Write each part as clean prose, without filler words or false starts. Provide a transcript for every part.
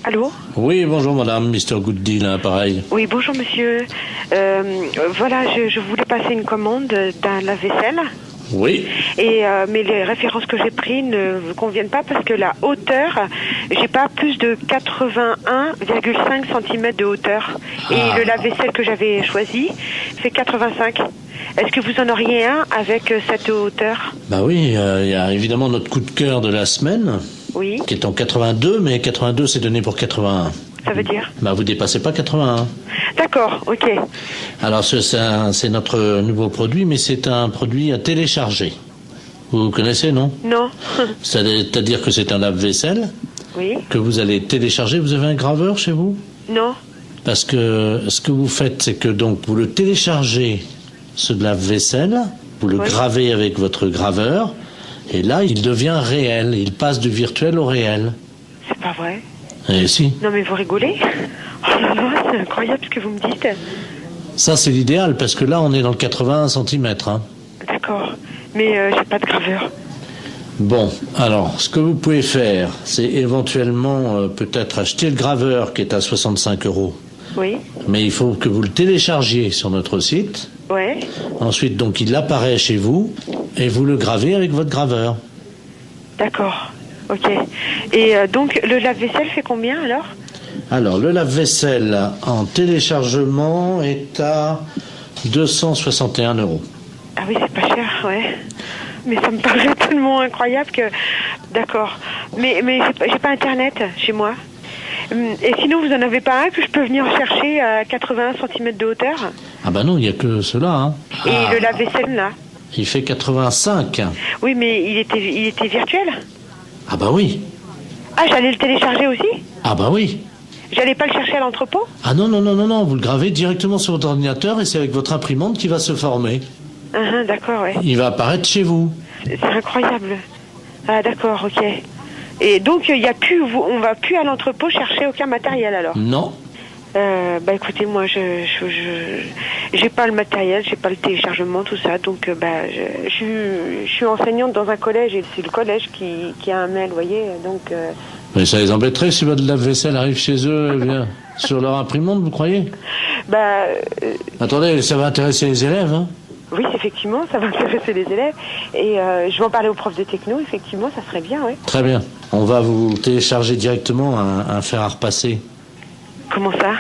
Allô? Oui, bonjour madame, Mr. Good Deal, hein, pareil. Oui, bonjour monsieur. Voilà, je voulais passer une commande d'un lave-vaisselle. Oui. Mais les références que j'ai prises ne vous conviennent pas parce que la hauteur, j'ai pas plus de 81,5 cm de hauteur. Et le lave-vaisselle que j'avais choisi fait 85. Est-ce que vous en auriez un avec cette hauteur? Bah oui, il y a évidemment notre coup de cœur de la semaine. Oui. Qui est en 82, mais 82 c'est donné pour 81. Ça veut dire? Bah vous dépassez pas 81. D'accord, ok. Alors c'est notre nouveau produit, mais c'est un produit à télécharger. Vous connaissez, non? Non. C'est-à-dire que c'est un lave-vaisselle. Oui. Que vous allez télécharger. Vous avez un graveur chez vous? Non. Parce que ce que vous faites, c'est que donc vous le téléchargez, ce lave-vaisselle, vous le gravez avec votre graveur, et là il devient réel, il passe du virtuel au réel. C'est pas vrai? Eh si. Non mais vous rigolez? Oh là là, c'est incroyable ce que vous me dites. Ça c'est l'idéal, parce que là on est dans le 81 cm. Hein. D'accord, mais j'ai pas de graveur. Bon, alors, ce que vous pouvez faire, c'est éventuellement peut-être acheter le graveur qui est à 65 €. Oui. Mais il faut que vous le téléchargiez sur notre site. Ouais. Ensuite, donc, il apparaît chez vous et vous le gravez avec votre graveur. D'accord, ok. Et donc, le lave-vaisselle fait combien alors? Alors, le lave-vaisselle en téléchargement est à 261 €. Ah oui, c'est pas cher, ouais. Mais ça me paraît tellement incroyable que... D'accord. Mais j'ai pas Internet chez moi. Et sinon, vous en avez pas un que je peux venir chercher à 81 cm de hauteur? Ah bah non, il n'y a que cela. Hein. Et le lave-vaisselle, là? Il fait 85. Oui, mais il était virtuel? Ah bah oui. Ah, j'allais le télécharger aussi? Ah bah oui. J'allais pas le chercher à l'entrepôt? Ah non, non, non, non, non, vous le gravez directement sur votre ordinateur et c'est avec votre imprimante qui va se former. D'accord, ouais. Il va apparaître chez vous. C'est incroyable. Ah, d'accord, ok. Et donc, il y a plus, on va plus à l'entrepôt chercher aucun matériel alors? Non. Bah écoutez, moi, j'ai pas le matériel, j'ai pas le téléchargement, tout ça. Donc, je suis enseignante dans un collège et c'est le collège qui a un mail, vous voyez. Donc. Mais ça les embêterait si votre lave-vaisselle arrive chez eux et vient sur leur imprimante, vous croyez? Bah. Attendez, ça va intéresser les élèves, hein? Oui, effectivement, ça va intéresser les élèves. Et je vais en parler aux profs de techno, effectivement, ça serait bien, oui. Très bien. On va vous télécharger directement un fer à repasser. Comment ça?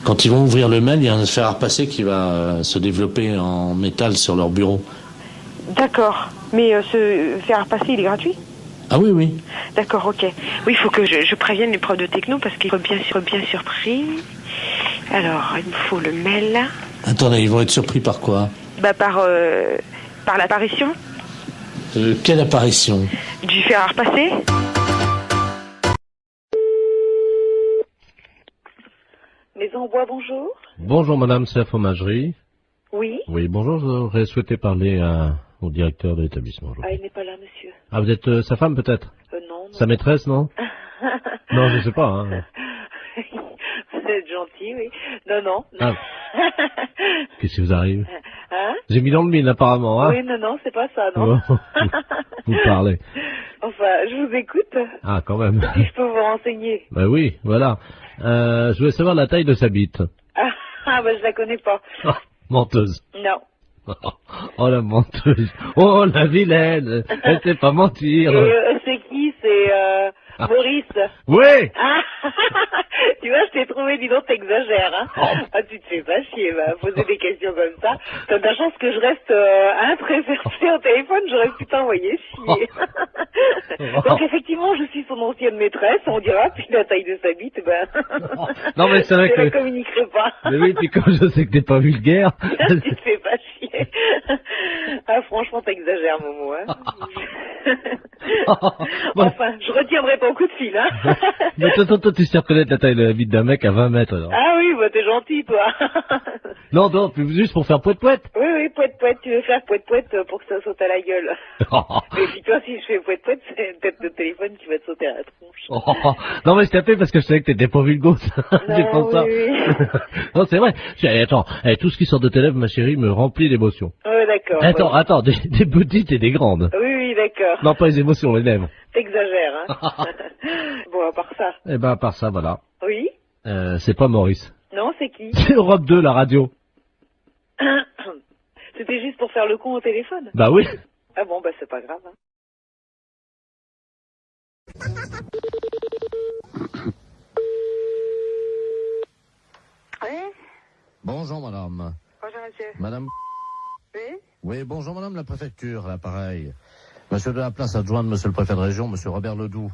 Quand ils vont ouvrir le mail, il y a un fer à repasser qui va se développer en métal sur leur bureau. D'accord. Mais ce fer à repasser, il est gratuit? Ah oui, oui. D'accord, ok. Oui, il faut que je prévienne les profs de techno parce qu'ils sont bien surpris. Alors, il me faut le mail. Attendez, ils vont être surpris par quoi? Bah par l'apparition. Quelle apparition? Du fer à repasser. Maison au bois, bonjour. Bonjour madame, c'est la fromagerie. Oui. Oui, bonjour, j'aurais souhaité parler au directeur de l'établissement. Ah, il n'est pas là, monsieur. Ah, vous êtes sa femme peut-être? Non. Sa maîtresse, non? Non, je sais pas. Hein. Vous êtes gentil, oui. Non. Ah. Qu'est-ce qui vous arrive? Hein? J'ai mis dans le mille apparemment, hein? Oui, non, c'est pas ça, non. Vous parlez. Enfin, je vous écoute. Ah, quand même. Si je peux vous renseigner. Ben oui, voilà. Je voulais savoir la taille de sa bite. Bah je la connais pas. Oh, menteuse. Non. Oh la menteuse. Oh la vilaine. Elle sait pas mentir. C'est qui? C'est Maurice. Oui. Ah, tu vois, je t'ai trouvé, dis donc, t'exagères, hein. Ah, tu te fais pas chier, poser des questions comme ça. T'as de la chance que je reste très versée au téléphone, j'aurais pu t'envoyer chier. Donc effectivement, je suis son ancienne maîtresse, on dira, puis la taille de sa bite, non mais c'est vrai je que... la communiquerai pas. Mais oui, puis comme je sais que t'es pas vulgaire... Tu te fais pas chier. Ah, franchement, t'exagères, Momo, hein. Enfin, je retiendrai ton coup de fil, hein. Mais toi, tu sais reconnaître la taille de la bite d'un mec à 20 mètres, alors. Ah oui, t'es gentil, toi. Non, puis juste pour faire poète-poète. Oui, poète-poète, tu veux faire poète-poète pour que ça saute à la gueule. Et puis toi, si je fais poète-poète, c'est peut-être le téléphone qui va te sauter à la tronche. Non, mais je t'appelais parce que je savais que t'étais pas vulgose. C'est pour ça. Oui. Non, c'est vrai. Attends, tout ce qui sort de tes lèvres, ma chérie, me remplit d'émotions. Oui, d'accord. Attends, des petites et des grandes. Oui, d'accord. Non, pas les émotions, les lèvres. T'exagères, hein. Hein. Bon, à part ça. Eh ben, à part ça, voilà. Oui. C'est pas Maurice. Non, c'est qui? C'est Europe 2, la radio. C'était juste pour faire le con au téléphone. Bah oui. Ah bon, bah c'est pas grave. Hein. Oui. Bonjour madame. Bonjour monsieur. Madame. Oui. Oui, bonjour madame la préfecture, l'appareil. Monsieur de la place adjoint de monsieur le préfet de région, monsieur Robert Ledoux.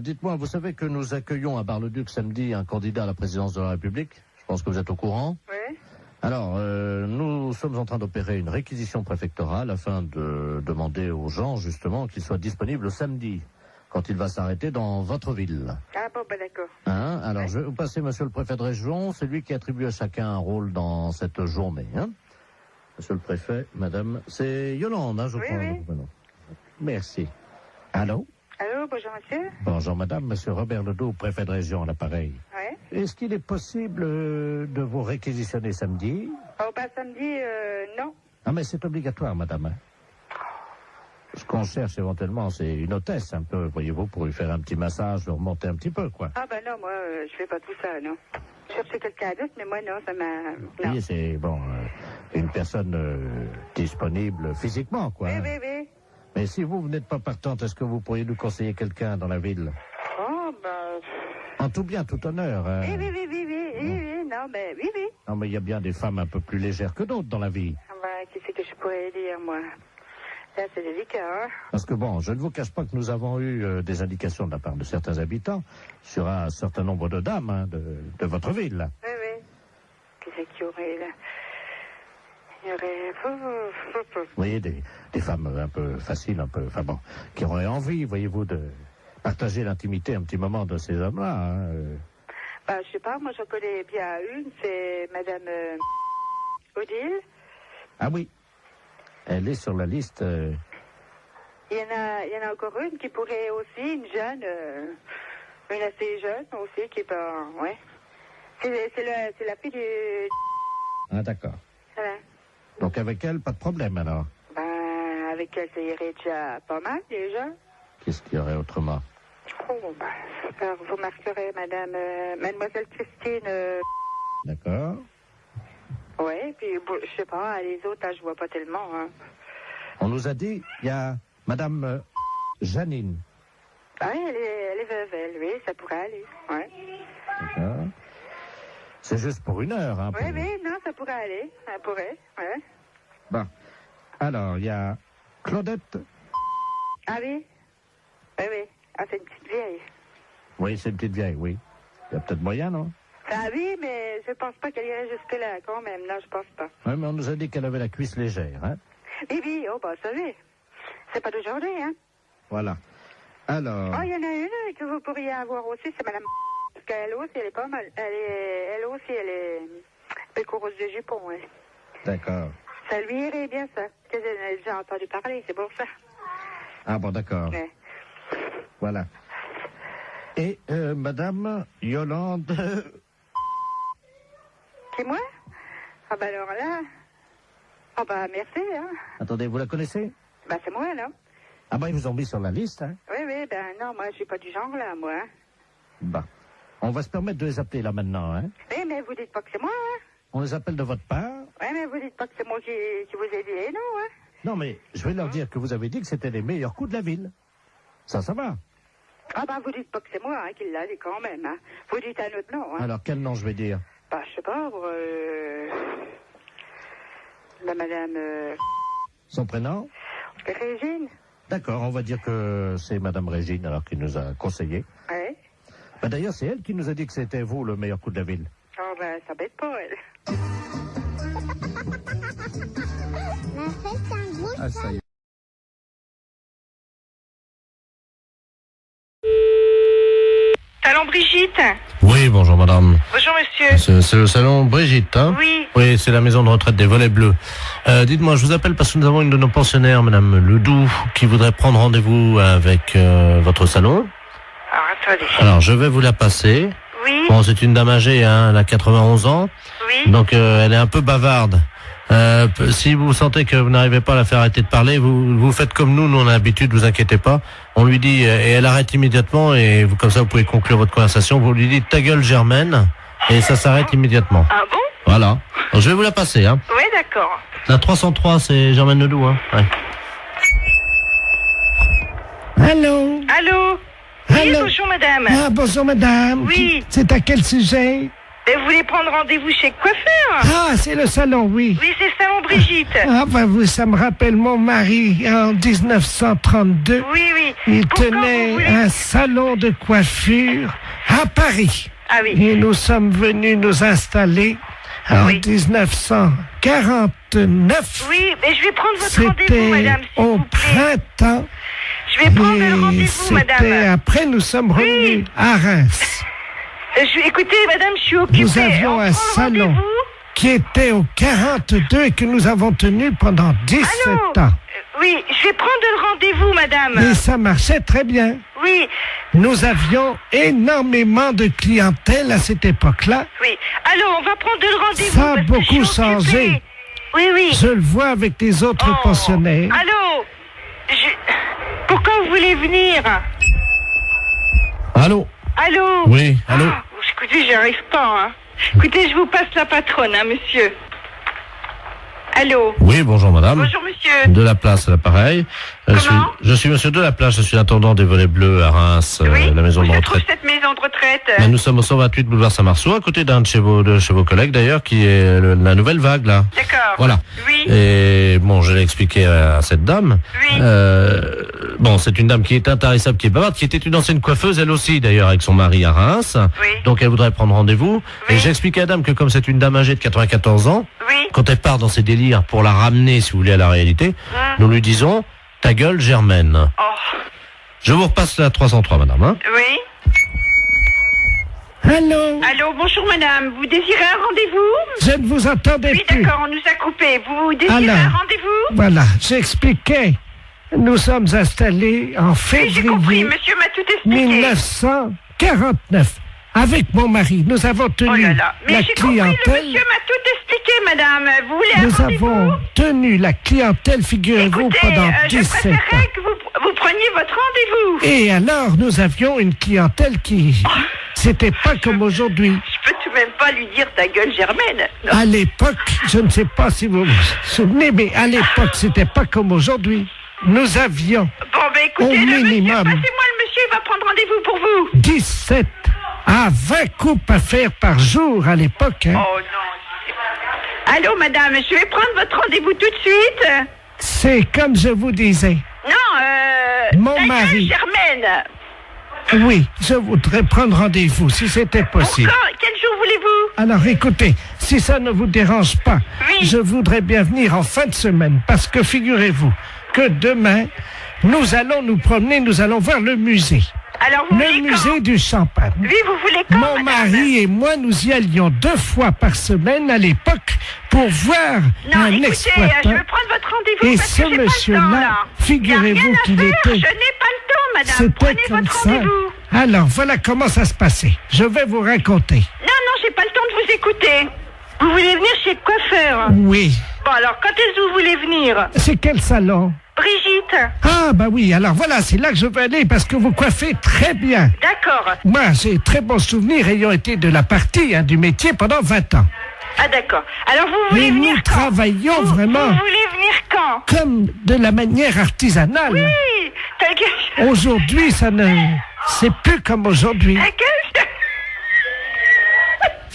Dites-moi, vous savez que nous accueillons à Bar-le-Duc samedi un candidat à la présidence de la République? Je pense que vous êtes au courant. Oui. Alors, nous sommes en train d'opérer une réquisition préfectorale afin de demander aux gens, justement, qu'ils soient disponibles le samedi, quand il va s'arrêter dans votre ville. Ah bon, bah d'accord. Hein? Alors, je vais vous passer monsieur le préfet de région, c'est lui qui attribue à chacun un rôle dans cette journée. Hein? Monsieur le préfet, madame, c'est Yolande, hein, je crois. Oui. Merci. Allô? Allô, bonjour monsieur. Bonjour madame, monsieur Robert Ledoux, préfet de région, à l'appareil. Oui. Est-ce qu'il est possible de vous réquisitionner samedi? Oh, bah samedi, non. Ah, mais c'est obligatoire, madame. Hein? Ce qu'on cherche éventuellement, c'est une hôtesse, un peu, voyez-vous, pour lui faire un petit massage, le remonter un petit peu, quoi. Ah bah non, moi, je fais pas tout ça, non. Je cherchais quelqu'un d'autre, mais moi, non, ça m'a... Vous voyez, c'est, bon, une personne disponible physiquement, quoi. Oui, Hein? oui, oui. Mais si vous n'êtes pas partante, est-ce que vous pourriez nous conseiller quelqu'un dans la ville? Oh, bah... En tout bien, tout honneur. Hein? Oui, non, mais oui. Non, mais il y a bien des femmes un peu plus légères que d'autres dans la vie. Ah bah, qu'est-ce que je pourrais dire, moi? Là, c'est délicat, hein. Parce que bon, je ne vous cache pas que nous avons eu des indications de la part de certains habitants sur un certain nombre de dames hein, de votre ville. Là. Oui. Qu'est-ce qu'il y aurait, là? Il y aurait... Vous voyez, des femmes un peu faciles, un peu... Enfin bon, qui auraient envie, voyez-vous, de partager l'intimité un petit moment de ces hommes-là. Hein. Bah, je sais pas, moi, je connais bien une, c'est Madame Odile. Ah oui, elle est sur la liste... Il y en a encore une qui pourrait aussi, une jeune, une assez jeune aussi, qui est pas... Ouais. C'est la fille du... Ah d'accord. Voilà. Donc avec elle, pas de problème alors. Ben, avec elle, ça irait déjà pas mal, déjà. Qu'est-ce qu'il y aurait autrement? Oh, ben, alors, vous marquerez Mademoiselle Christine... D'accord. Ouais, puis, bon, je sais pas, les autres, là, je vois pas tellement, hein. On nous a dit, il y a Madame Janine. Ah oui, elle est veuve, elle, oui, ça pourrait aller, ouais. D'accord. C'est juste pour une heure, hein. Oui, non, ça pourrait aller, ça pourrait, ouais. Bon. Alors, il y a Claudette. Ah oui? Oui. Ah, c'est une petite vieille. Oui, c'est une petite vieille, oui. Il y a peut-être moyen, non? Ah oui, mais je pense pas qu'elle irait jusque-là, quand même. Non, je pense pas. Oui, mais on nous a dit qu'elle avait la cuisse légère, hein. Oui, oh, bah, ça oui. C'est pas d'aujourd'hui, hein. Voilà. Alors... Oh, il y en a une que vous pourriez avoir aussi, c'est Madame... Parce qu'elle aussi, elle est pas mal. Elle est pécoureuse de jupon, oui. D'accord. Ça lui irait bien, ça. Que j'ai déjà entendu parler, c'est pour ça. Ah bon, d'accord. Ouais. Voilà. Et Madame Yolande... C'est moi? Ah bah alors là... Ah bah merci, hein. Attendez, vous la connaissez? Bah c'est moi, non? Ah bah ils vous ont mis sur la liste, hein. Oui, ben non, moi je suis pas du genre là, moi. Hein. Bah, on va se permettre de les appeler là maintenant, hein. Oui, mais vous dites pas que c'est moi, hein. On les appelle de votre part. Oui, mais vous dites pas que c'est moi qui vous ai dit, non, hein. Non, mais je vais leur dire que vous avez dit que c'était les meilleurs coups de la ville. Ça va. Ah bah vous dites pas que c'est moi, hein, qui l'a dit quand même, hein. Vous dites un autre nom, hein. Alors, quel nom je vais dire? Bah, je sais pas, la madame... Son prénom? Régine. D'accord, on va dire que c'est Madame Régine, alors qui nous a conseillé. Ouais. Bah, d'ailleurs, c'est elle qui nous a dit que c'était vous le meilleur coup de la ville. Oh, ben, ça bête pas, elle. Ah, ça y est. Salon Brigitte. Oui, bonjour madame. Bonjour monsieur. C'est le salon Brigitte, hein? Oui. Oui, c'est la maison de retraite des Volets Bleus. Dites-moi, je vous appelle parce que nous avons une de nos pensionnaires, madame Ledoux, qui voudrait prendre rendez-vous avec votre salon. Alors, attendez. Alors, je vais vous la passer. Oui. Bon, c'est une dame âgée, hein, elle a 91 ans. Oui. Donc, elle est un peu bavarde. Si vous sentez que vous n'arrivez pas à la faire arrêter de parler, vous faites comme nous on a l'habitude, vous inquiétez pas. On lui dit, et elle arrête immédiatement, et comme ça vous pouvez conclure votre conversation, vous lui dites ta gueule Germaine, et ça s'arrête immédiatement. Ah bon? Voilà. Alors, je vais vous la passer, hein. Oui, d'accord. La 303, c'est Germaine Ledoux, hein. Ouais. Allô? Allô? Oui, Allô? bonjour madame. Ah, bonjour madame. Oui. C'est à quel sujet? Vous voulez prendre rendez-vous chez le coiffeur? Ah, c'est le salon, oui. Oui, c'est le salon Brigitte. Ah, bah, ça me rappelle mon mari en 1932. Oui, oui. Il Pourquoi tenait vous voulez- un salon de coiffure à Paris. Ah oui. Et nous sommes venus nous installer en Oui. 1949. Oui, mais je vais prendre votre rendez-vous, C'était madame, s'il au vous plaît. printemps. Je vais prendre le Et rendez-vous, madame. c'était après, nous sommes revenus à Reims, Écoutez, madame, je suis occupée. Nous avions On un prend le salon. rendez-vous? qui était au 42 et que nous avons tenu pendant 17 Allô? ans. Oui, je vais prendre le rendez-vous, madame. Et ça marchait très bien. Oui, Nous avions énormément de clientèle à cette époque-là. oui. Allô, on va prendre le rendez-vous. Ça a parce que je suis beaucoup changé. occupée. Oui, oui. Je le vois avec les autres Oh. pensionnaires. Allô? Pourquoi vous voulez venir? Allô? Allô? Oui, allô? Ah, écoutez, j'y arrive pas, hein. Écoutez, je vous passe la patronne, hein, monsieur. Allô? Oui, bonjour madame. Bonjour, monsieur. De la place à l'appareil. Comment? Je suis monsieur de la place, je suis intendant des volets bleus à Reims, Oui, la maison où de se retraite. trouve cette maison de retraite? Mais nous sommes au 128 boulevard Saint-Marceau, à côté d'un de chez vos collègues d'ailleurs, qui est la nouvelle vague là. D'accord. Voilà. Oui. Et bon, je l'ai expliqué à cette dame. Oui. Bon, c'est une dame qui est intarissable, qui est bavarde, qui était une ancienne coiffeuse, elle aussi d'ailleurs, avec son mari à Reims. Oui. Donc elle voudrait prendre rendez-vous. Oui. Et j'ai expliqué à la dame que comme c'est une dame âgée de 94 ans, Oui. quand elle part dans ses délires pour la ramener, si vous voulez, à la réalité, nous lui disons ta gueule Germaine. Oh. Je vous repasse la 303, madame. Hein. Oui. Allô? Allô, bonjour madame. Vous désirez un rendez-vous? Je ne vous entendais Oui, plus. d'accord, on nous a coupé. Vous désirez Alors. un rendez-vous? Voilà, j'expliquais. Nous sommes installés en Oui, j'ai compris. février Monsieur m'a tout expliqué. 1949. Avec mon mari, nous avons tenu Oh là là. Mais la j'ai compris, le clientèle. monsieur m'a tout expliqué, madame. Vous voulez un Nous rendez-vous? avons tenu la clientèle, figurez-vous, Écoutez, pendant je 17 ans. préférerais que vous preniez votre rendez-vous. Et alors, nous avions une clientèle qui... C'était pas comme aujourd'hui. Je peux tout de même pas lui dire ta gueule Germaine. Non. À l'époque, je ne sais pas si vous vous souvenez, mais à l'époque, c'était pas comme aujourd'hui. Nous avions Bon, ben écoutez, Au le monsieur, minimum. passez-moi le monsieur, il va prendre rendez-vous pour vous. 17 à 20 coupes à faire par jour à l'époque. Hein. Oh non. Allô, madame, je vais prendre votre rendez-vous tout de suite. C'est comme je vous disais. Non, Mon ta gueule mari. Germaine. Oui, je voudrais prendre rendez-vous si c'était possible. Pourquoi? Quel jour voulez-vous? Alors écoutez, si ça ne vous dérange pas, Oui. je voudrais bien venir en fin de semaine parce que figurez-vous que demain, nous allons nous promener, nous allons voir le musée. Alors, vous Le voulez musée quand? du champagne. Oui, vous voulez quand, Mon madame? mari et moi, nous y allions 2 fois par semaine à l'époque pour voir Non, un écoutez, je exploitant. vais prendre votre rendez-vous Et parce ce que j'ai pas le monsieur-là, temps, là. figurez-vous Y a rien à qu'il faire, était- Je n'ai pas le temps, madame. C'était Prenez comme votre ça. rendez-vous. Alors, voilà comment ça se passait. Je vais vous raconter. Non, j'ai pas le temps de vous écouter. Vous voulez venir chez le coiffeur? Oui. Bon, alors, quand est-ce que vous voulez venir? C'est quel salon? Brigitte. Ah, bah oui, alors voilà, c'est là que je veux aller parce que vous coiffez très bien. D'accord. Moi, j'ai très bons souvenirs ayant été de la partie, du métier pendant 20 ans. Ah, d'accord. Alors, vous voulez Et venir nous quand? travaillons Vous vraiment voulez venir quand? comme de la manière artisanale. Oui, ta gueule. Aujourd'hui, ça ne... C'est plus comme aujourd'hui. Ta gueule.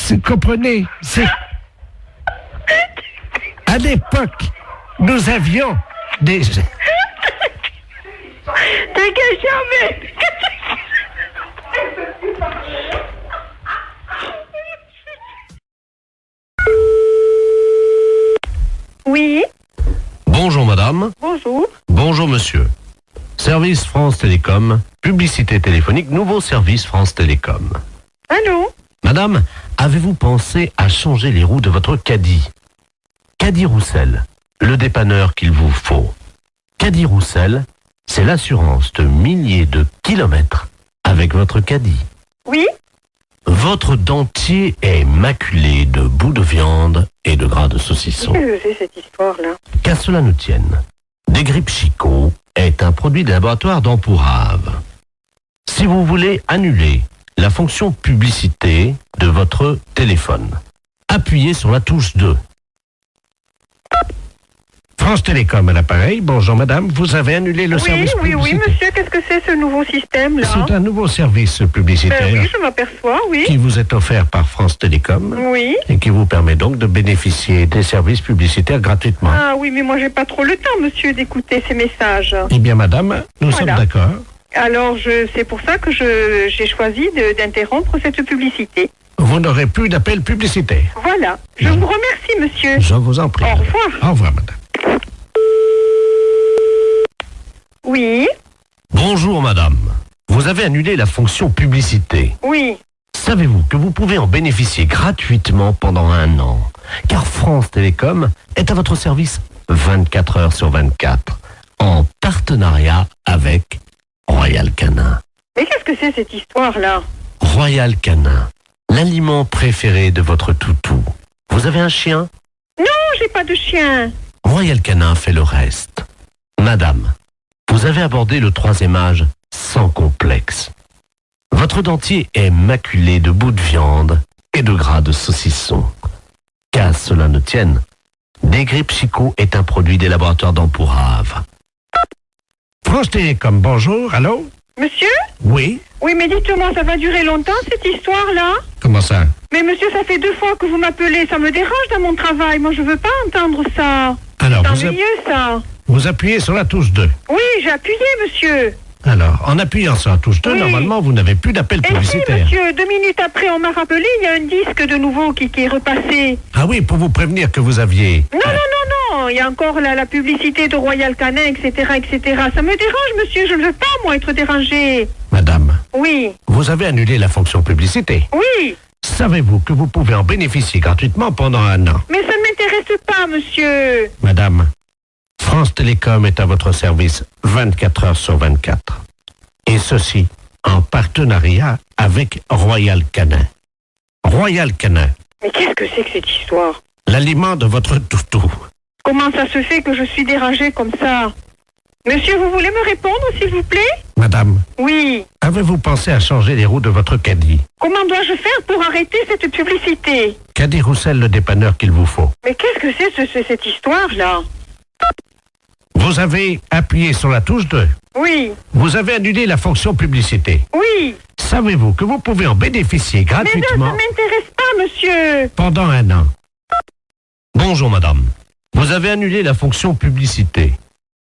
Vous comprenez? C'est... À l'époque, nous avions des... Ta gueule, jamais. Oui, Bonjour madame. bonjour. Bonjour monsieur. Service France Télécom, publicité téléphonique, nouveau service France Télécom. Allô? Madame, avez-vous pensé à changer les roues de votre caddie? Caddie Roussel, le dépanneur qu'il vous faut. Caddie Roussel, c'est l'assurance de milliers de kilomètres avec votre caddie. Oui? Votre dentier est maculé de bouts de viande et de gras de saucisson. Qu'est-ce que c'est cette histoire-là? Qu'à cela ne tienne, Desgrippes Chicot est un produit des laboratoires d'Ampourave. Si vous voulez annuler la fonction publicité de votre téléphone, appuyez sur la touche 2. France Télécom à l'appareil. Bonjour madame, vous avez annulé le service Oui, publicitaire. monsieur, qu'est-ce que c'est ce nouveau système-là? C'est un nouveau service publicitaire Oui, je m'aperçois, oui. qui vous est offert par France Télécom Oui. et qui vous permet donc de bénéficier des services publicitaires gratuitement. Ah oui, mais moi j'ai pas trop le temps, monsieur, d'écouter ces messages. Eh bien madame, nous sommes d'accord. Alors, c'est pour ça que j'ai choisi d'interrompre cette publicité. Vous n'aurez plus d'appel publicitaire. Voilà. Je vous remercie, monsieur. Je vous en prie. Au revoir. Au revoir madame. Oui, Bonjour madame, vous avez annulé la fonction publicité. oui. Savez-vous que vous pouvez en bénéficier gratuitement pendant 1 an? Car France Télécom est à votre service 24 heures sur 24, en partenariat avec Royal Canin. Mais qu'est-ce que c'est cette histoire-là? Royal Canin, l'aliment préféré de votre toutou. Vous avez un chien? Non, j'ai pas de chien. Royal Canin fait le reste. Madame, vous avez abordé le 3e âge sans complexe. Votre dentier est maculé de bouts de viande et de gras de saucisson. Qu'à cela ne tienne, Desgrippes Chicot est un produit des laboratoires d'Ampourave. France Télécom, bonjour, allô? Monsieur? Oui? Oui, mais dites-moi, ça va durer longtemps cette histoire-là? Comment ça? Mais monsieur, ça fait 2 fois que vous m'appelez, ça me dérange dans mon travail. Moi, je veux pas entendre ça. Alors, C'est ennuyeux, ça. vous appuyez sur la touche 2. Oui, j'ai appuyé, monsieur. Alors, en appuyant sur la touche 2, Oui. normalement, vous n'avez plus d'appel Et si, publicitaire. monsieur, 2 minutes après, on m'a rappelé, il y a un disque de nouveau qui est repassé. Ah oui, pour vous prévenir que vous aviez... Non, non, non, non, il y a encore la publicité de Royal Canin, etc., etc. Ça me dérange, monsieur, je ne veux pas, moi, être dérangé. Madame, Oui, vous avez annulé la fonction publicité. oui, Savez-vous que vous pouvez en bénéficier gratuitement pendant 1 an? mais ça ne m'intéresse pas, monsieur. Madame, France Télécom est à votre service 24 heures sur 24. Et ceci en partenariat avec Royal Canin. Royal Canin, Mais qu'est-ce que c'est que cette histoire? l'aliment de votre toutou. Comment ça se fait que je suis dérangée comme ça? Monsieur, vous voulez me répondre, s'il vous plaît? Madame, Oui. avez-vous pensé à changer les roues de votre caddie? Comment dois-je faire pour arrêter cette publicité? Caddie Roussel, le dépanneur qu'il vous faut. Mais qu'est-ce que c'est cette histoire-là? Vous avez appuyé sur la touche 2. Oui, Vous avez annulé la fonction publicité. oui. Savez-vous que vous pouvez en bénéficier Mais ça gratuitement m'intéresse pas, monsieur. pendant 1 an? Bonjour madame, vous avez annulé la fonction publicité.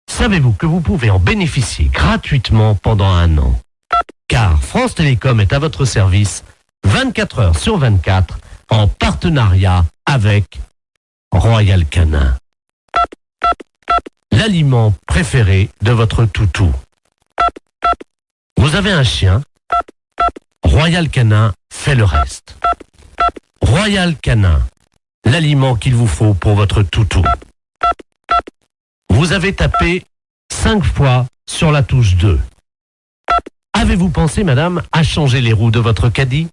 Savez-vous que vous pouvez en bénéficier gratuitement pendant 1 an? Car France Télécom est à votre service 24 heures sur 24 en partenariat avec Royal Canin. L'aliment préféré de votre toutou. Vous avez un chien? Royal Canin fait le reste. Royal Canin, l'aliment qu'il vous faut pour votre toutou. Vous avez tapé 5 fois sur la touche 2. Avez-vous pensé, madame, à changer les roues de votre caddie?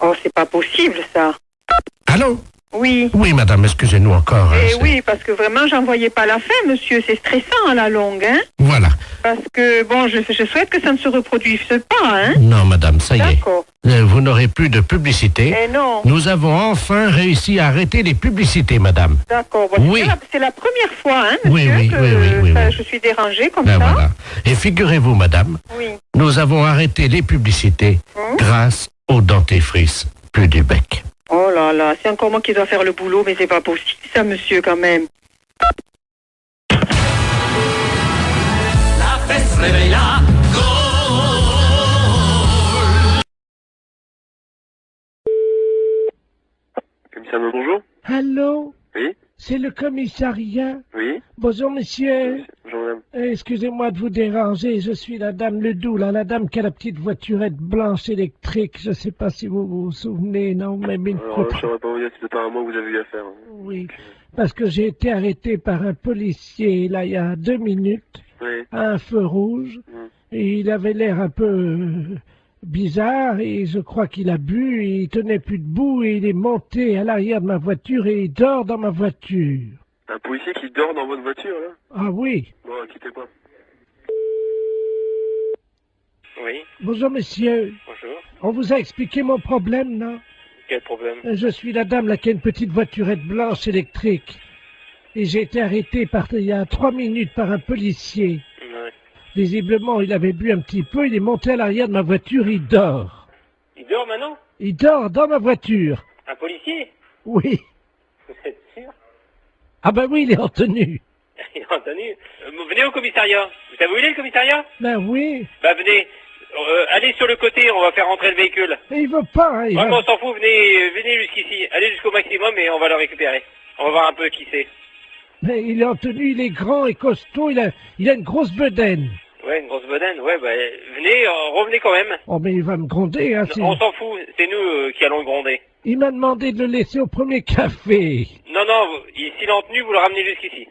Oh, c'est pas possible, ça. Allô? Oui. Oui, madame, excusez-nous encore. hein, Eh c'est- oui, parce que vraiment, j'en voyais pas la fin, monsieur. C'est stressant à la longue, hein. Voilà. Parce que, bon, je souhaite que ça ne se reproduise pas, hein. Non, madame, ça y est. D'accord. Vous n'aurez plus de publicité. Eh non. Nous avons enfin réussi à arrêter les publicités, madame. D'accord. Bon, Oui. c'est la première fois, hein, Oui, monsieur, oui, que oui, ça- oui. je suis dérangée comme Ben ça. voilà. Et figurez-vous, madame, Oui. nous avons arrêté les publicités grâce au dentifrice plus du bec. Oh là là, c'est encore moi qui dois faire le boulot, mais c'est pas possible, ça, monsieur, quand même. La fesse réveille la Commissaire, bonjour. Allô? Oui, C'est le commissariat. oui. Bonjour, monsieur. Bonjour, madame. Excusez-moi de vous déranger, je suis la dame Ledoux, là, la dame qui a la petite voiturette blanche électrique. Je sais pas si vous vous souvenez, non, mais une Alors, fois- je ne saurais pas vous dire si c'est pas à moi que vous avez eu affaire. Oui, parce que j'ai été arrêté par un policier, là, il y a 2 minutes, Oui. à un feu rouge, Mm. et il avait l'air un peu bizarre et je crois qu'il a bu et il tenait plus debout et il est monté à l'arrière de ma voiture et il dort dans ma voiture. Un policier qui dort dans votre voiture, là? Ah oui. Bon, quittez pas. Oui, Bonjour monsieur. bonjour. On vous a expliqué mon problème, non? Quel problème? Je suis la dame là qui a une petite voiturette blanche électrique. Et j'ai été arrêté il y a 3 minutes par un policier. Ouais. Visiblement, il avait bu un petit peu, il est monté à l'arrière de ma voiture, il dort. Il dort maintenant? Il dort dans ma voiture. Un policier? Oui. Vous êtes sûr? Ah ben oui, il est en tenue. Il est en tenue. Venez au commissariat. Vous savez où il est, le commissariat? Ben oui. Bah, venez. Allez sur le côté, on va faire rentrer le véhicule. Mais il veut pas, hein, il Ouais, va- mais on s'en fout, venez jusqu'ici. Allez jusqu'au maximum et on va le récupérer. On va voir un peu qui c'est. Mais il est en tenue, il est grand et costaud, il a une grosse bedaine. Ouais, une grosse bedaine. Ouais, bah, venez, revenez quand même. Oh mais il va me gronder, hein. On s'en fout, c'est nous qui allons le gronder. Il m'a demandé de le laisser au premier café. Non, non, s'il est en tenue, vous le ramenez jusqu'ici.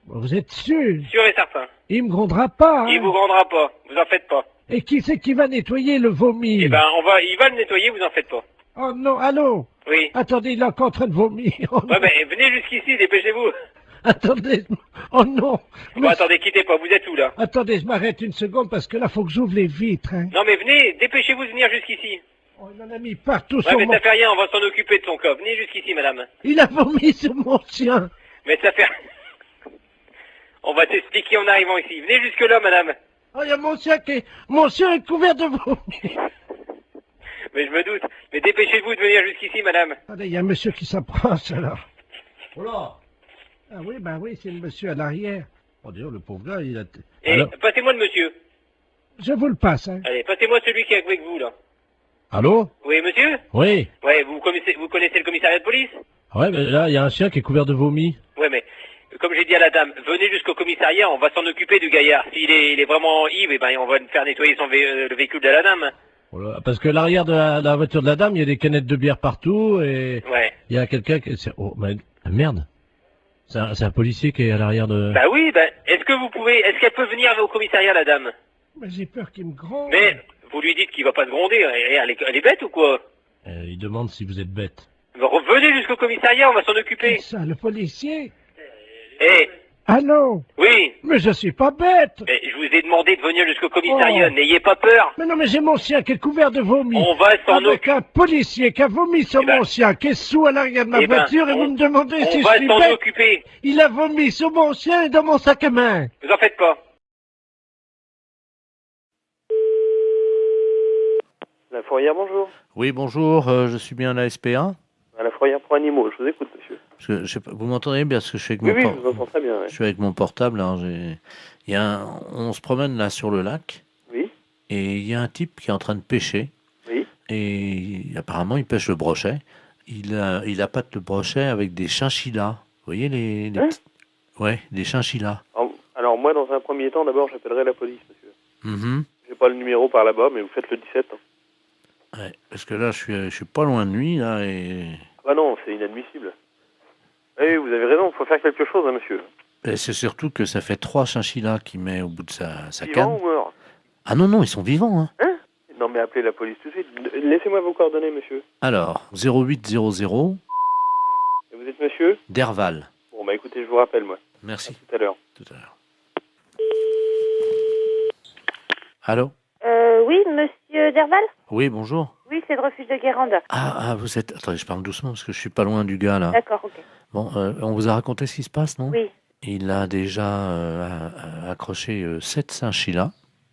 Vous êtes sûr? Sûr et certain. Il me grondera pas, hein. Il vous grandera pas, vous en faites pas. Et qui c'est qui va nettoyer le vomi? Eh ben, il va le nettoyer, vous en faites pas. Oh non, allô? Oui. Attendez, il est encore en train de vomir. Oh, Ouais, mais venez jusqu'ici, dépêchez-vous. attendez, oh non. Bon, attendez, quittez pas, vous êtes où, là? Attendez, je m'arrête une seconde parce que là, faut que j'ouvre les vitres, hein. Non, mais venez, dépêchez-vous de venir jusqu'ici. Oh, il en a mis partout Ouais, sur mais mon... ça fait rien, on va s'en occuper de son corps. Venez jusqu'ici, madame. Il a vomi sur mon chien. Mais ça fait... On va t'expliquer en arrivant ici. Venez jusque là, madame. Oh, il y a mon chien mon chien est couvert de vomi. Mais je me doute. Mais dépêchez-vous de venir jusqu'ici, madame. Attendez, il y a un monsieur qui s'approche, alors. Oh là. Ah oui, ben oui, c'est le monsieur à l'arrière. Oh, Dieu, le pauvre gars, il a... Et Alors, passez-moi le monsieur. je vous le passe, hein. Allez, passez-moi celui qui est avec vous, là. Allô? Oui, monsieur? Oui. Ouais, vous connaissez le commissariat de police? Ouais, mais là, il y a un chien qui est couvert de vomi. Ouais, mais comme j'ai dit à la dame, venez jusqu'au commissariat, on va s'en occuper du gaillard. S'il est, il est vraiment ivre, eh ben, on va faire nettoyer le véhicule de la dame. Voilà, parce que l'arrière de la voiture de la dame, il y a des canettes de bière partout et Ouais. il y a quelqu'un qui... Oh, mais merde. C'est un policier qui est à l'arrière de... Bah oui, bah, est-ce qu'elle peut venir au commissariat, la dame? Mais j'ai peur qu'il me gronde. Mais, vous lui dites qu'il va pas se gronder, elle est bête ou quoi? Il demande si vous êtes bête. Venez jusqu'au commissariat, on va s'en occuper. C'est ça, le policier. Eh, Allô? oui, Mais je suis pas bête. mais je vous ai demandé de venir jusqu'au commissariat, Oh. n'ayez pas peur. Mais non, mais j'ai mon chien qui est couvert de vomi. On va s'en Avec un policier qui a vomi sur Eh ben- mon chien, qui est sous à l'arrière de ma Eh ben, voiture, et vous me demandez On si je va suis s'en bête. occuper, Il a vomi sur mon chien et dans mon sac à main. vous en faites pas. La fourrière, bonjour. Oui, bonjour, je suis bien à la SPA. À la fourrière pour animaux, je vous écoute, monsieur. Parce que, je sais pas, vous m'entendez bien parce que je suis avec Oui, mon oui, por- je vous entends très bien, ouais. je suis avec mon portable. Alors on se promène là sur le lac Oui, et il y a un type qui est en train de pêcher oui. et apparemment il pêche le brochet. Il appâte le brochet avec des chinchillas. Vous voyez les Hein petits- Ouais, des chinchillas. Alors, moi, dans un premier temps, d'abord, j'appellerai la police, monsieur. Mhm. J'ai pas le numéro par là-bas, mais vous faites le 17. Hein. Ouais, parce que là je suis pas loin de lui là et Ah non, c'est inadmissible. Oui, vous avez raison, il faut faire quelque chose, hein, monsieur. c'est surtout que ça fait 3 chinchillas qu'il met au bout de sa Vivant canne. ou mort? Ah non, non, ils sont vivants. Hein. Hein? Non, mais appelez la police tout de suite. Laissez-moi vos coordonnées, monsieur. Alors, 0800 Et vous êtes monsieur? Derval. Bon, bah écoutez, je vous rappelle, moi. Merci. Tout à l'heure. Tout à l'heure. Allô? Oui, monsieur Derval? Oui, bonjour. Oui, c'est le refuge de Guérande. Ah, vous êtes... Attendez, je parle doucement parce que je suis pas loin du gars, là. D'accord, ok. Bon, on vous a raconté ce qui se passe, non? Oui. Il a déjà accroché 7 chinchillas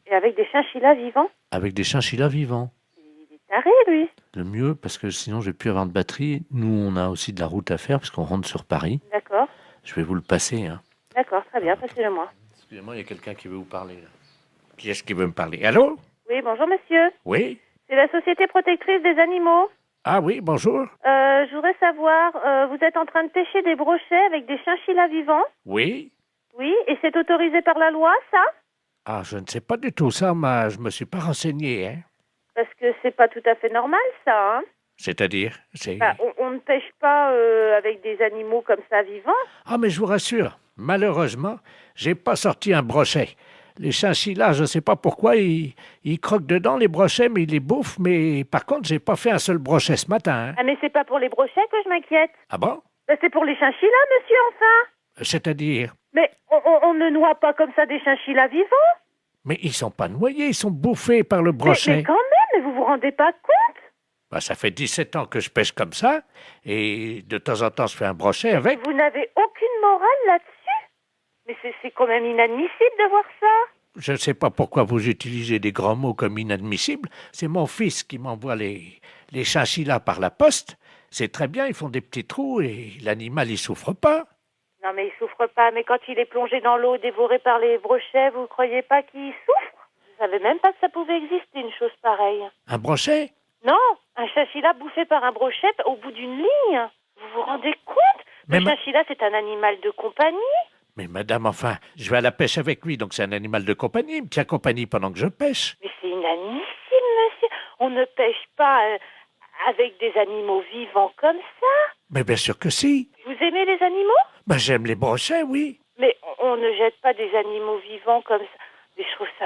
Et avec des chinchillas vivants? avec des chinchillas vivants. Il est taré, lui. Le mieux, parce que sinon je vais plus avoir de batterie. Nous, on a aussi de la route à faire puisqu'on rentre sur Paris. D'accord. Je vais vous le passer. Hein. D'accord, très bien, passez-le-moi. Excusez-moi, il y a quelqu'un qui veut vous parler. Là. Qui est-ce qui veut me parler? Allô? Oui, bonjour, monsieur. Oui? C'est la Société Protectrice des Animaux. Ah oui, bonjour? Je voudrais savoir, vous êtes en train de pêcher des brochets avec des chinchillas vivants? Oui? Oui, et c'est autorisé par la loi, ça? Ah, je ne sais pas du tout ça, mais je me suis pas renseigné, hein. Parce que c'est pas tout à fait normal, ça, hein? C'est-à-dire? C'est... Bah, on ne pêche pas avec des animaux comme ça vivants. Ah, mais je vous rassure, malheureusement, j'ai pas sorti un brochet. Les chinchillas, je ne sais pas pourquoi, ils croquent dedans les brochets, mais ils les bouffent. Mais par contre, j'ai pas fait un seul brochet ce matin. Hein. Ah, mais c'est pas pour les brochets que je m'inquiète. Ah bon? Ben, c'est pour les chinchillas, monsieur, enfin. C'est-à-dire? Mais on ne noie pas comme ça des chinchillas vivants. Mais ils sont pas noyés, ils sont bouffés par le brochet. Mais quand même, vous vous rendez pas compte? Bah, ça fait 17 ans que je pêche comme ça, et de temps en temps, je fais un brochet avec. Vous n'avez aucune morale là-dessus? Mais c'est quand même inadmissible de voir ça. Je ne sais pas pourquoi vous utilisez des grands mots comme inadmissibles. C'est mon fils qui m'envoie les chinchillas par la poste. C'est très bien, ils font des petits trous et l'animal, il souffre pas. Non, mais il souffre pas. Mais quand il est plongé dans l'eau, dévoré par les brochets, vous croyez pas qu'il souffre? Je savais même pas que ça pouvait exister, une chose pareille. Un brochet? Non, un chinchilla bouffé par un brochet au bout d'une ligne. Vous vous rendez compte? Le chinchilla, c'est un animal de compagnie. Mais madame, enfin, je vais à la pêche avec lui, donc c'est un animal de compagnie. Il me tient compagnie pendant que je pêche. Mais c'est inadmissible, monsieur. On ne pêche pas avec des animaux vivants comme ça. Mais bien sûr que si. Vous aimez les animaux? Ben, j'aime les brochets, oui. Mais on ne jette pas des animaux vivants comme ça. Mais je trouve ça...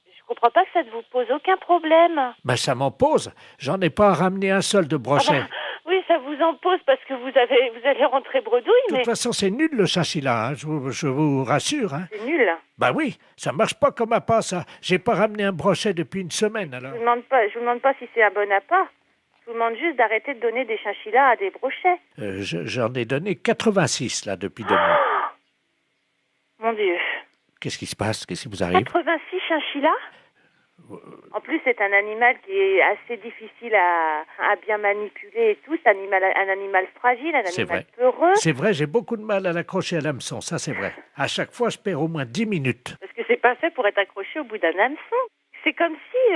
Je comprends pas que ça ne vous pose aucun problème. Ben, ça m'en pose. J'en ai pas ramené un seul de brochet. Ah bah, oui, ça vous en pose parce que vous allez rentrer bredouille, mais... De toute façon, c'est nul le chinchilla, hein, je vous rassure. Hein. C'est nul. Ben oui, ça marche pas comme appât, ça. J'ai pas ramené un brochet depuis une semaine, alors. Je vous demande pas si c'est un bon appât. Je vous demande juste d'arrêter de donner des chinchillas à des brochets. J'en ai donné 86, là, depuis 2 mois. Mon Dieu. Qu'est-ce qui se passe? Qu'est-ce qui vous arrive? 86 chinchillas? En plus, c'est un animal qui est assez difficile à bien manipuler et tout. C'est un animal fragile, un animal peureux. C'est vrai, j'ai beaucoup de mal à l'accrocher à l'hameçon, ça c'est vrai. À chaque fois, je perds au moins 10 minutes. Parce que c'est pas fait pour être accroché au bout d'un hameçon. C'est comme si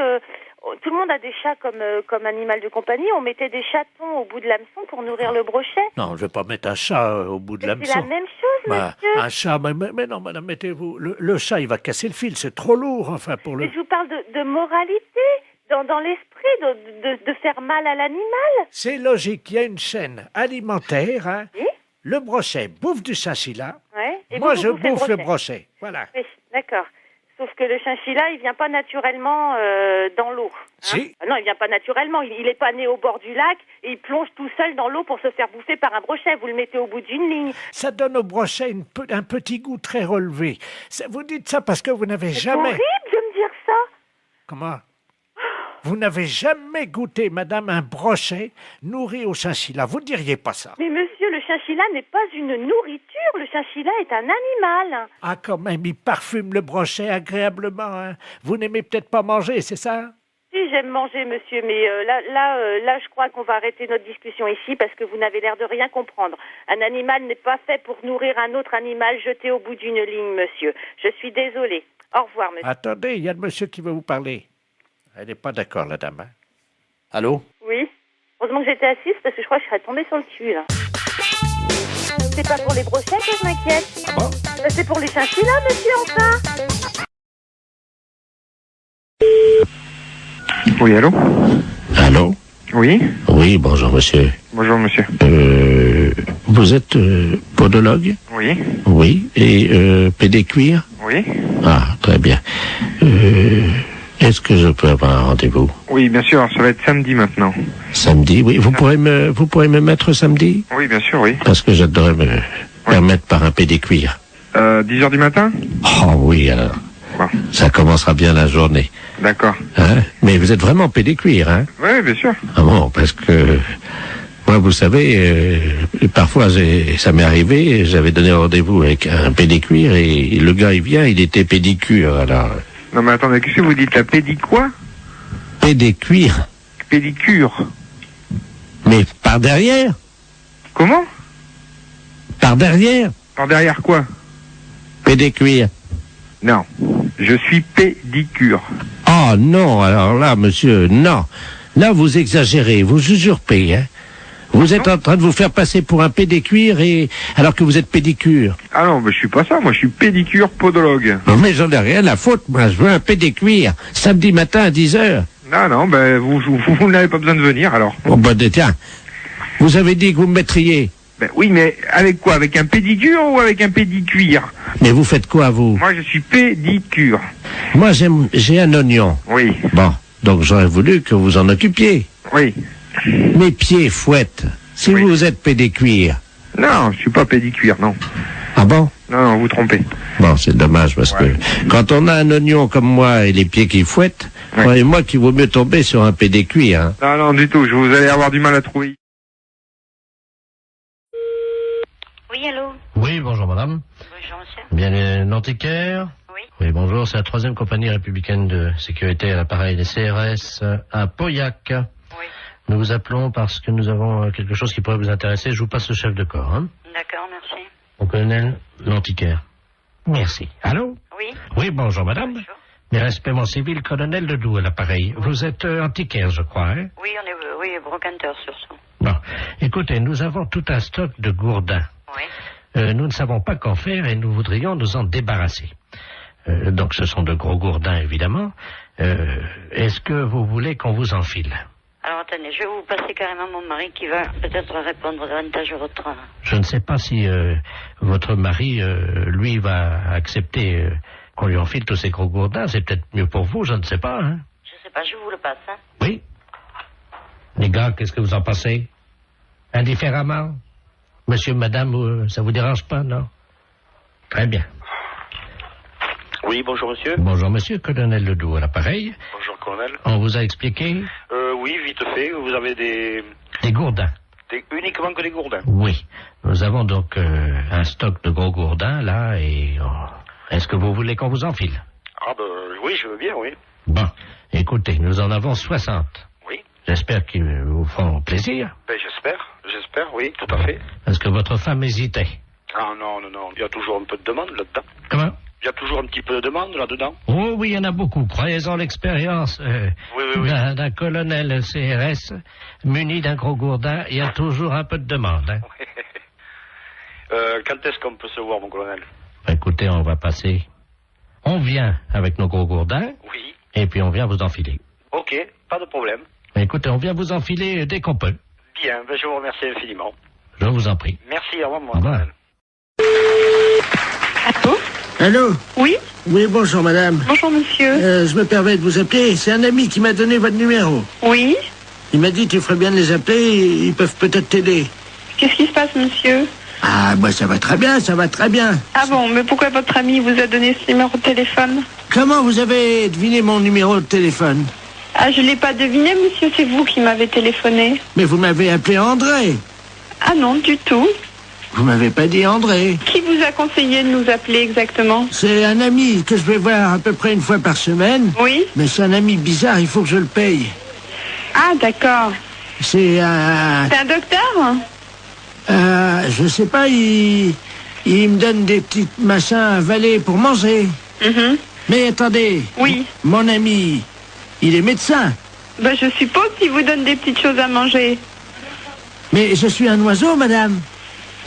tout le monde a des chats comme animal de compagnie. On mettait des chatons au bout de l'hameçon pour nourrir le brochet. Non, je vais pas mettre un chat au bout de l'hameçon. C'est la même chose, monsieur. Un chat, mais non, madame, mettez-vous... Le chat, il va casser le fil, c'est trop lourd, enfin, pour le... Mais je vous parle de moralité, dans l'esprit, de faire mal à l'animal. C'est logique, il y a une chaîne alimentaire, hein. Oui? Le brochet bouffe du chinchilla. Ouais. Et moi, vous je bouffe le brochet. brochet, voilà. Oui, d'accord. Sauf que le chinchilla, il vient pas naturellement dans l'eau. Hein. Si. Non, il vient pas naturellement. Il est pas né au bord du lac et il plonge tout seul dans l'eau pour se faire bouffer par un brochet. Vous le mettez au bout d'une ligne. Ça donne au brochet un petit goût très relevé. Vous dites ça parce que vous n'avez jamais... C'est horrible de me dire ça. Comment? Vous n'avez jamais goûté, madame, un brochet nourri au chinchilla. Vous ne diriez pas ça. Mais monsieur, le chinchilla n'est pas une nourriture. Le chinchilla est un animal. Ah, quand même, il parfume le brochet agréablement. Hein. Vous n'aimez peut-être pas manger, c'est ça? Si, j'aime manger, monsieur, mais là, je crois qu'on va arrêter notre discussion ici parce que vous n'avez l'air de rien comprendre. Un animal n'est pas fait pour nourrir un autre animal jeté au bout d'une ligne, monsieur. Je suis désolée. Au revoir, monsieur. Attendez, il y a le monsieur qui veut vous parler. Elle n'est pas d'accord, la dame. Hein? Allô? Oui. Heureusement que j'étais assise parce que je crois que je serais tombée sur le cul, là. C'est pas pour les brochets que je m'inquiète. Ah bon? C'est pour les chinchillas, monsieur, enfin. Oui, allô? Allô? Oui? Oui, bonjour, monsieur. Bonjour, monsieur. Vous êtes podologue? Oui. Oui. Et pédécuir? Oui. Ah, très bien. Est-ce que je peux avoir un rendez-vous? Oui, bien sûr, ça va être samedi maintenant. Samedi, oui. Vous pourrez me mettre samedi? Oui, bien sûr, oui. Parce que j'adorerais me permettre par un pédécuir. 10h du matin? Oh oui, alors. Bon. Ça commencera bien la journée. D'accord. Hein? Mais vous êtes vraiment pédécuir, hein? Oui, bien sûr. Ah bon, parce que... Moi, vous savez, parfois, ça m'est arrivé, j'avais donné rendez-vous avec un pédécuir et le gars, il vient, il était pédicure, alors... Non, mais attendez, qu'est-ce que vous dites, la quoi? Pédécuir. Pédicure. Mais par derrière? Comment? Par derrière? Par derrière quoi? Pédécuir. Non, je suis pédicure. Oh non, alors là, monsieur, non. Là, vous exagérez, vous usurpez, hein. Vous êtes en train de vous faire passer pour un pédécuir alors que vous êtes pédicure. Ah non, mais je suis pas ça, moi je suis pédicure podologue. Non, mais j'en ai rien à foutre, moi je veux un pédécuir, samedi matin à 10h. Non, ben vous n'avez pas besoin de venir alors. Bon, ben tiens, vous avez dit que vous me mettriez. Ben oui, mais avec quoi? Avec un pédicure ou avec un pédicuire? Mais vous faites quoi, vous? Moi, je suis pédicure. Moi, j'ai un oignon. Oui. Bon, donc j'aurais voulu que vous en occupiez. Oui. Mes pieds fouettent. Si Oui. vous êtes pédicure. Non, je suis pas pédicure, non. Ah bon? Non, vous trompez. Bon, c'est dommage parce Ouais. que quand on a un oignon comme moi et les pieds qui fouettent, Ouais. croyez-moi qu'il vaut mieux tomber sur un pédicure. Hein. Non, non, du tout. Vous allez avoir du mal à trouver. Oui, allô? Oui, bonjour madame. Bonjour, monsieur. Bien, l'antiquaire? Oui. Oui, bonjour, c'est la 3e compagnie républicaine de sécurité à l'appareil des CRS à Pauillac. Oui. Nous vous appelons parce que nous avons quelque chose qui pourrait vous intéresser. Je vous passe le chef de corps. Hein. D'accord, merci. Au colonel l'antiquaire. Merci. Allô? Oui. Oui, bonjour madame. Bonjour. Mes respects, civil, colonel Ledoux à l'appareil. Vous êtes antiquaire, je crois, hein? Oui, on est brocanteur sur ça. Bon, écoutez, nous avons tout un stock de gourdins. Oui. Nous ne savons pas qu'en faire et nous voudrions nous en débarrasser. Donc ce sont de gros gourdins, évidemment. Est-ce que vous voulez qu'on vous enfile? Alors, attendez, je vais vous passer carrément mon mari qui va peut-être répondre davantage à votre... Je ne sais pas si votre mari, lui, va accepter qu'on lui enfile tous ces gros gourdins. C'est peut-être mieux pour vous, je ne sais pas. Hein? Je sais pas, je vous le passe, hein. Oui. Les gars, qu'est-ce que vous en pensez? Indifféremment? Monsieur, madame, ça vous dérange pas, non? Très bien. Oui, bonjour monsieur. Bonjour monsieur, colonel Ledoux à l'appareil. Bonjour colonel. On vous a expliqué? Oui, vite fait, vous avez des gourdins. Uniquement que des gourdins. Oui. Nous avons donc un stock de gros gourdins, là, et... est-ce que vous voulez qu'on vous enfile? Ah ben oui, je veux bien, oui. Bon, écoutez, nous en avons 60. Oui. J'espère qu'ils vous font plaisir. Ben j'espère, oui, tout à fait. Parce que votre femme hésitait. Ah non, il y a toujours un peu de demande là-dedans. Comment? Il y a toujours un petit peu de demande là-dedans. Oh oui, il y en a beaucoup. Croyez-en l'expérience Oui. d'un colonel CRS muni d'un gros gourdin. Il y a toujours un peu de demande. Hein. Quand est-ce qu'on peut se voir, mon colonel? Écoutez, on va passer. On vient avec nos gros gourdins. Oui. Et puis on vient vous enfiler. Ok, pas de problème. Écoutez, on vient vous enfiler dès qu'on peut. Bien, ben je vous remercie infiniment. Je vous en prie. Merci, au revoir, mon Au revoir. colonel. Allô? Allô? Oui? Oui, bonjour madame. Bonjour, monsieur. Je me permets de vous appeler. C'est un ami qui m'a donné votre numéro. Oui? Il m'a dit tu ferais bien de les appeler, ils peuvent peut-être t'aider. Qu'est-ce qui se passe, monsieur? Ah, moi ça va très bien, ça va très bien. Ah bon, mais pourquoi votre ami vous a donné ce numéro de téléphone? Comment vous avez deviné mon numéro de téléphone? Ah, je l'ai pas deviné, monsieur, c'est vous qui m'avez téléphoné. Mais vous m'avez appelé André. Ah non, du tout. Vous m'avez pas dit André. Qui vous a conseillé de nous appeler exactement? C'est un ami que je vais voir à peu près une fois par semaine. Oui? Mais c'est un ami bizarre, il faut que je le paye. Ah, d'accord. C'est un... C'est un docteur? je sais pas, il me donne des petits machins à avaler pour manger. Mhm. Mais attendez. Oui. Mon ami, il est médecin. Ben, je suppose qu'il vous donne des petites choses à manger. Mais je suis un oiseau, madame.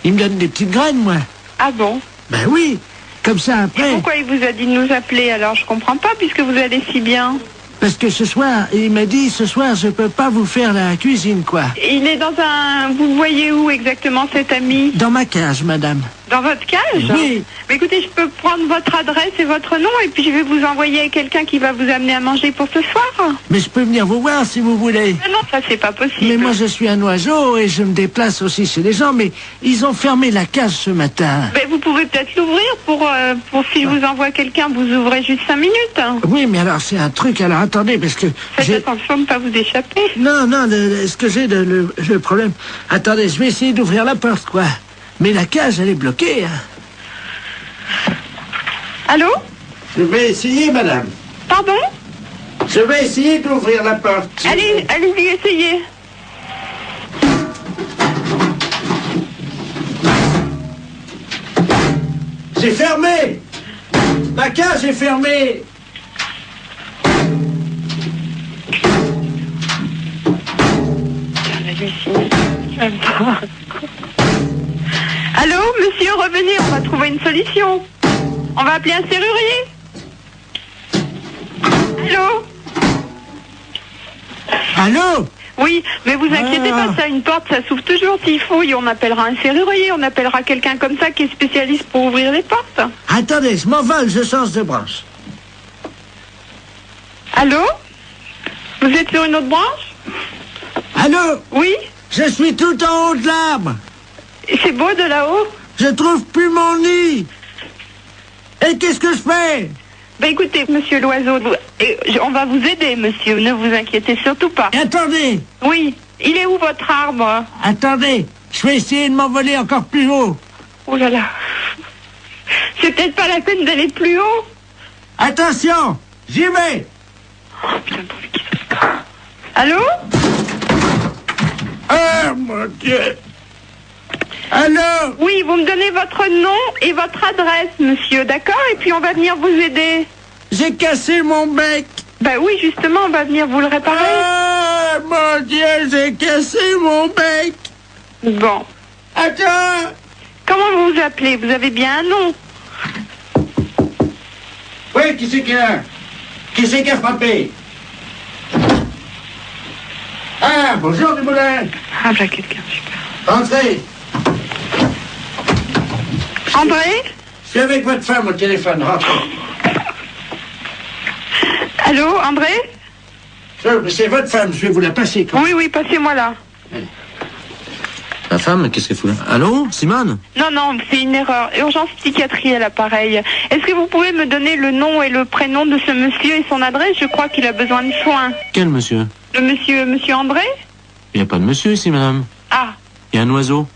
Il me donne des petites graines, moi. Ah bon? Ben oui. Comme ça, après... Et pourquoi il vous a dit de nous appeler alors? Je comprends pas, puisque vous allez si bien. Parce que ce soir, il m'a dit, ce soir, je peux pas vous faire la cuisine, quoi. Il est dans un... Vous le voyez où exactement, cet ami? Dans ma cage, madame. Dans votre cage? Oui. Mais écoutez, je peux prendre votre adresse et votre nom, et puis je vais vous envoyer quelqu'un qui va vous amener à manger pour ce soir. Mais je peux venir vous voir si vous voulez. Non, ça c'est pas possible. Mais moi, je suis un oiseau et je me déplace aussi chez les gens, mais ils ont fermé la cage ce matin. Mais vous pouvez peut-être l'ouvrir pour si je vous envoie quelqu'un, vous ouvrez juste 5 minutes. Oui, mais alors c'est un truc, alors attendez, parce que... Faites attention de ne pas vous échapper. Non, ce que j'ai, le problème... Attendez, je vais essayer d'ouvrir la porte, quoi. Mais la cage, elle est bloquée, hein. Allô? Je vais essayer, madame. Pardon? Je vais essayer d'ouvrir la porte. Allez-y, essayez. C'est fermé. Ma cage est fermée. Allô, monsieur, revenez, on va trouver une solution. On va appeler un serrurier. Allô? Allô? Oui, mais vous inquiétez pas, ça, une porte, ça s'ouvre toujours. S'il faut, on appellera un serrurier, on appellera quelqu'un comme ça qui est spécialiste pour ouvrir les portes. Attendez, je m'envole, je change de branche. Allô? Vous êtes sur une autre branche? Allô? Oui? Je suis tout en haut de l'arbre. C'est beau de là-haut? Je trouve plus mon nid. Et qu'est-ce que je fais? Ben écoutez, monsieur l'oiseau, on va vous aider, monsieur, ne vous inquiétez surtout pas. Attendez. Oui, il est où votre arbre? Attendez, je vais essayer de m'envoler encore plus haut. Oh là là. C'est peut-être pas la peine d'aller plus haut. Attention, j'y vais. Oh putain, pourvu qu'il se casse. Allô? Oh mon Dieu. Allô? Oui, vous me donnez votre nom et votre adresse, monsieur, d'accord? Et puis on va venir vous aider. J'ai cassé mon bec. Ben oui, justement, on va venir vous le réparer. Oh mon Dieu, j'ai cassé mon bec. Bon. Attends. Comment vous vous appelez? Vous avez bien un nom? Oui, qui c'est qui a frappé? Ah, bonjour Dumoulin. Ah, ben quelqu'un, super. Entrez. André? Je suis avec votre femme au téléphone, rentrez. Allô, André? C'est votre femme, je vais vous la passer. Oui, oui, passez-moi là. La femme, qu'est-ce qu'elle fout là? Allô, Simone? Non, non, c'est une erreur. Urgence psychiatrie à l'appareil. Est-ce que vous pouvez me donner le nom et le prénom de ce monsieur et son adresse? Je crois qu'il a besoin de soins. Quel monsieur? Le monsieur André? Il n'y a pas de monsieur ici, madame. Ah. Il y a un oiseau.